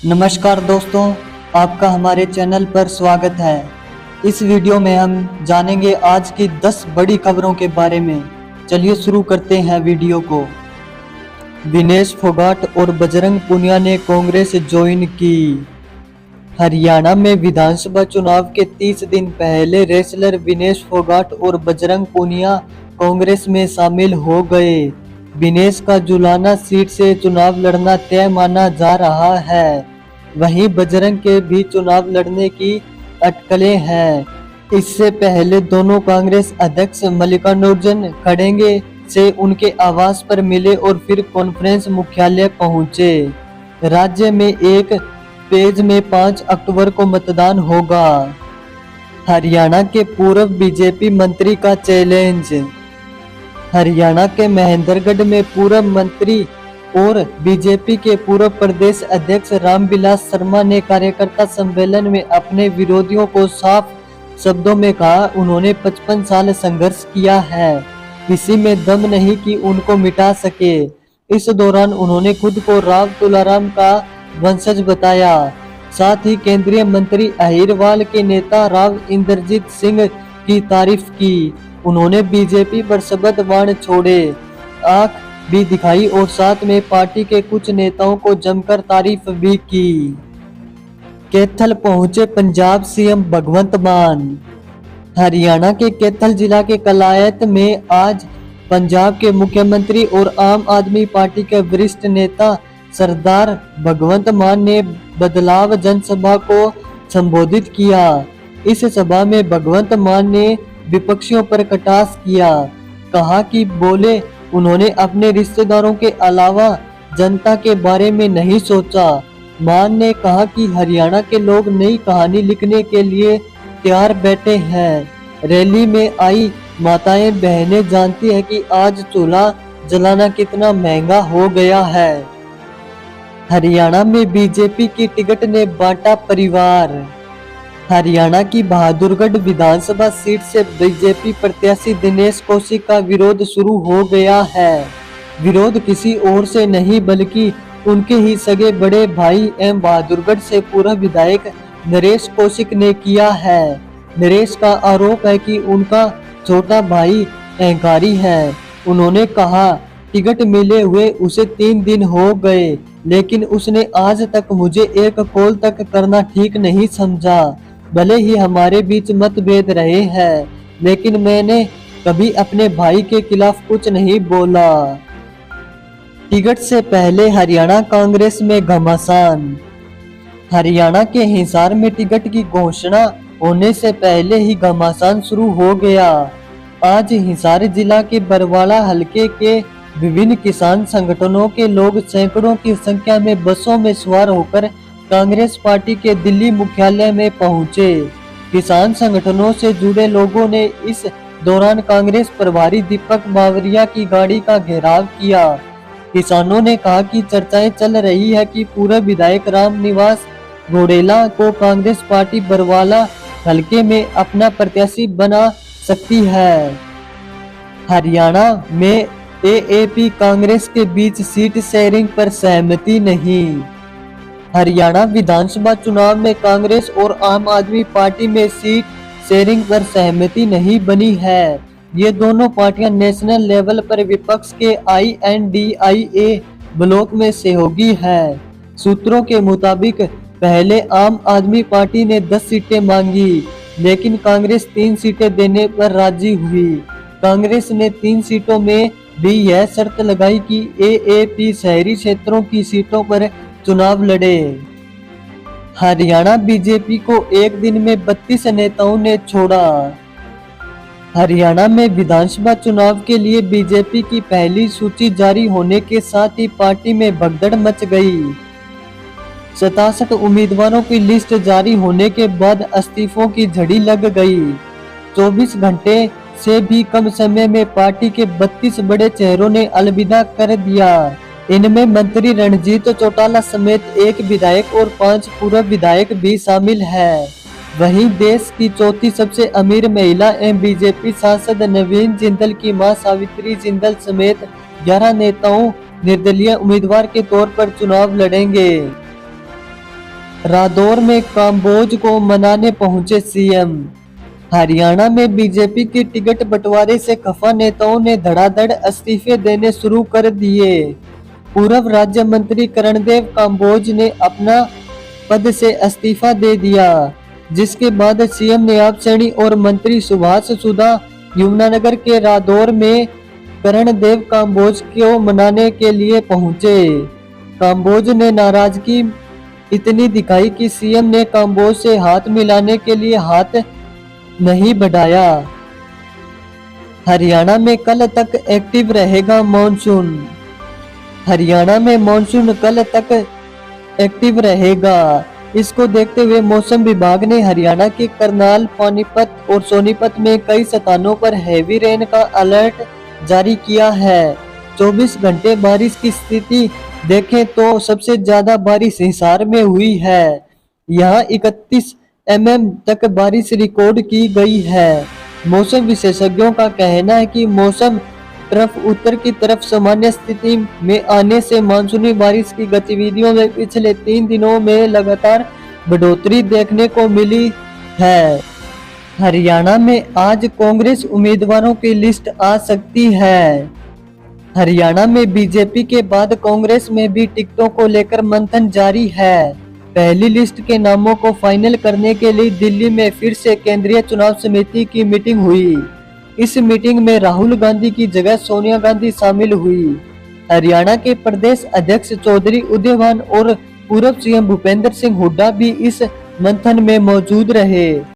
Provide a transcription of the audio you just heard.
नमस्कार दोस्तों, आपका हमारे चैनल पर स्वागत है। इस वीडियो में हम जानेंगे आज की 10 बड़ी खबरों के बारे में। चलिए शुरू करते हैं वीडियो को। विनेश फोगाट और बजरंग पुनिया ने कांग्रेस ज्वाइन की। हरियाणा में विधानसभा चुनाव के 30 दिन पहले रेसलर विनेश फोगाट और बजरंग पुनिया कांग्रेस में शामिल हो गए। विनेश का जुलाना सीट से चुनाव लड़ना तय माना जा रहा है। वहीं बजरंग के भी चुनाव लड़ने की अटकलें हैं। इससे पहले दोनों कांग्रेस अध्यक्ष मल्लिकार्जुन खड़गे से उनके आवास पर मिले और फिर कॉन्फ्रेंस मुख्यालय पहुंचे। राज्य में एक पेज में 5 अक्टूबर को मतदान होगा। हरियाणा के पूर्व बीजेपी मंत्री का चैलेंज। हरियाणा के महेंद्रगढ़ में पूर्व मंत्री और बीजेपी के पूर्व प्रदेश अध्यक्ष रामविलास शर्मा ने कार्यकर्ता सम्मेलन में अपने विरोधियों को साफ शब्दों में कहा, उन्होंने 55 साल संघर्ष किया है, किसी में दम नहीं कि उनको मिटा सके। इस दौरान उन्होंने खुद को राव तुलाराम का वंशज बताया। साथ ही केंद्रीय मंत्री अहिरवाल के नेता राव इंद्रजीत सिंह की तारीफ की। उन्होंने बीजेपी पर शब्द बाण छोड़े, आंख भी दिखाई और साथ में पार्टी के कुछ नेताओं को जमकर तारीफ भी की। कैथल पहुंचे पंजाब सीएम भगवंत मान। हरियाणा के कैथल जिला के कलायत में आज पंजाब के मुख्यमंत्री और आम आदमी पार्टी के वरिष्ठ नेता सरदार भगवंत मान ने बदलाव जनसभा को संबोधित किया। इस सभा में भगवंत मान ने विपक्षियों पर कटाक्ष किया, कहा कि बोले उन्होंने अपने रिश्तेदारों के अलावा जनता के बारे में नहीं सोचा। मान ने कहा कि हरियाणा के लोग नई कहानी लिखने के लिए तैयार बैठे हैं। रैली में आई माताएं बहनें जानती हैं कि आज चूल्हा जलाना कितना महंगा हो गया है। हरियाणा में बीजेपी की टिकट ने बांटा परिवार। हरियाणा की बहादुरगढ़ विधानसभा सीट से बीजेपी प्रत्याशी दिनेश कौशिक का विरोध शुरू हो गया है। विरोध किसी और से नहीं बल्कि उनके ही सगे बड़े भाई एवं बहादुरगढ़ से पूर्व विधायक नरेश कौशिक ने किया है। नरेश का आरोप है कि उनका छोटा भाई अहंकारी है। उन्होंने कहा, टिकट मिले हुए उसे 3 दिन हो गए, लेकिन उसने आज तक मुझे एक कॉल तक करना ठीक नहीं समझा। भले ही हमारे बीच मतभेद रहे हैं, लेकिन मैंने कभी अपने भाई के खिलाफ कुछ नहीं बोला। टिकट से पहले हरियाणा कांग्रेस में घमासान। हरियाणा के हिसार में टिकट की घोषणा होने से पहले ही घमासान शुरू हो गया। आज हिसार जिला के बरवाला हलके के विभिन्न किसान संगठनों के लोग सैकड़ों की संख्या में बसों में सवार होकर कांग्रेस पार्टी के दिल्ली मुख्यालय में पहुंचे। किसान संगठनों से जुड़े लोगों ने इस दौरान कांग्रेस प्रभारी दीपक बावरिया की गाड़ी का घेराव किया। किसानों ने कहा कि चर्चाएं चल रही है कि पूर्व विधायक रामनिवास घोड़ेला को कांग्रेस पार्टी बरवाला हलके में अपना प्रत्याशी बना सकती है। हरियाणा में एएपी कांग्रेस के बीच सीट शेयरिंग पर सहमति नहीं। हरियाणा विधानसभा चुनाव में कांग्रेस और आम आदमी पार्टी में सीट शेयरिंग पर सहमति नहीं बनी है। ये दोनों पार्टियां नेशनल लेवल पर विपक्ष के INDIA ब्लॉक में सहयोगी हैं। सूत्रों के मुताबिक पहले आम आदमी पार्टी ने 10 सीटें मांगी, लेकिन कांग्रेस 3 सीटें देने पर राजी हुई। कांग्रेस ने 3 सीटों में भी यह शर्त लगाई कि एएपी शहरी क्षेत्रों की सीटों पर चुनाव लड़े। हरियाणा बीजेपी को एक दिन में 32 नेताओं ने छोड़ा। हरियाणा में विधानसभा चुनाव के लिए बीजेपी की पहली सूची जारी होने के साथ ही पार्टी में भगदड़ मच गई। 67 उम्मीदवारों की लिस्ट जारी होने के बाद इस्तीफों की झड़ी लग गई। 24 घंटे से भी कम समय में पार्टी के 32 बड़े चेहरों ने अलविदा कर दिया। इनमें मंत्री रणजीत चौटाला समेत 1 विधायक और 5 पूर्व विधायक भी शामिल हैं। वहीं देश की चौथी सबसे अमीर महिला एवं बीजेपी सांसद नवीन जिंदल की मां सावित्री जिंदल समेत 11 नेताओं निर्दलीय उम्मीदवार के तौर पर चुनाव लड़ेंगे। रादौर में काम्बोज को मनाने पहुंचे सीएम। हरियाणा में बीजेपी की टिकट बंटवारे से खफा नेताओं ने धड़ाधड़ इस्तीफे देने शुरू कर दिए। पूर्व राज्य मंत्री करणदेव काम्बोज ने अपना पद से इस्तीफा दे दिया, जिसके बाद सीएम नयाब सैनी और मंत्री सुभाष सुधा यमुनानगर के रादौर में करणदेव काम्बोज को मनाने के लिए पहुंचे। काम्बोज ने नाराजगी इतनी दिखाई कि सीएम ने काम्बोज से हाथ मिलाने के लिए हाथ नहीं बढ़ाया। हरियाणा में कल तक एक्टिव रहेगा मॉनसून। हरियाणा में मॉनसून कल तक एक्टिव रहेगा। इसको देखते हुए मौसम विभाग ने हरियाणा के करनाल, पानीपत और सोनीपत में कई स्थानों पर हैवी रेन का अलर्ट जारी किया है। 24 घंटे बारिश की स्थिति देखें तो सबसे ज्यादा बारिश हिसार में हुई है। यहाँ 31 mm तक बारिश रिकॉर्ड की गई है। मौसम विशेषज्ञों का कहना है कि मौसम तरफ उत्तर की तरफ सामान्य स्थिति में आने से मानसूनी बारिश की गतिविधियों में पिछले 3 दिनों में लगातार बढ़ोतरी देखने को मिली है। हरियाणा में आज कांग्रेस उम्मीदवारों की लिस्ट आ सकती है। हरियाणा में बीजेपी के बाद कांग्रेस में भी टिकटों को लेकर मंथन जारी है। पहली लिस्ट के नामों को फाइनल करने के लिए दिल्ली में फिर से केंद्रीय चुनाव समिति की मीटिंग हुई। इस मीटिंग में राहुल गांधी की जगह सोनिया गांधी शामिल हुई। हरियाणा के प्रदेश अध्यक्ष चौधरी उदयभान और पूर्व सीएम भूपेंद्र सिंह हुड्डा भी इस मंथन में मौजूद रहे।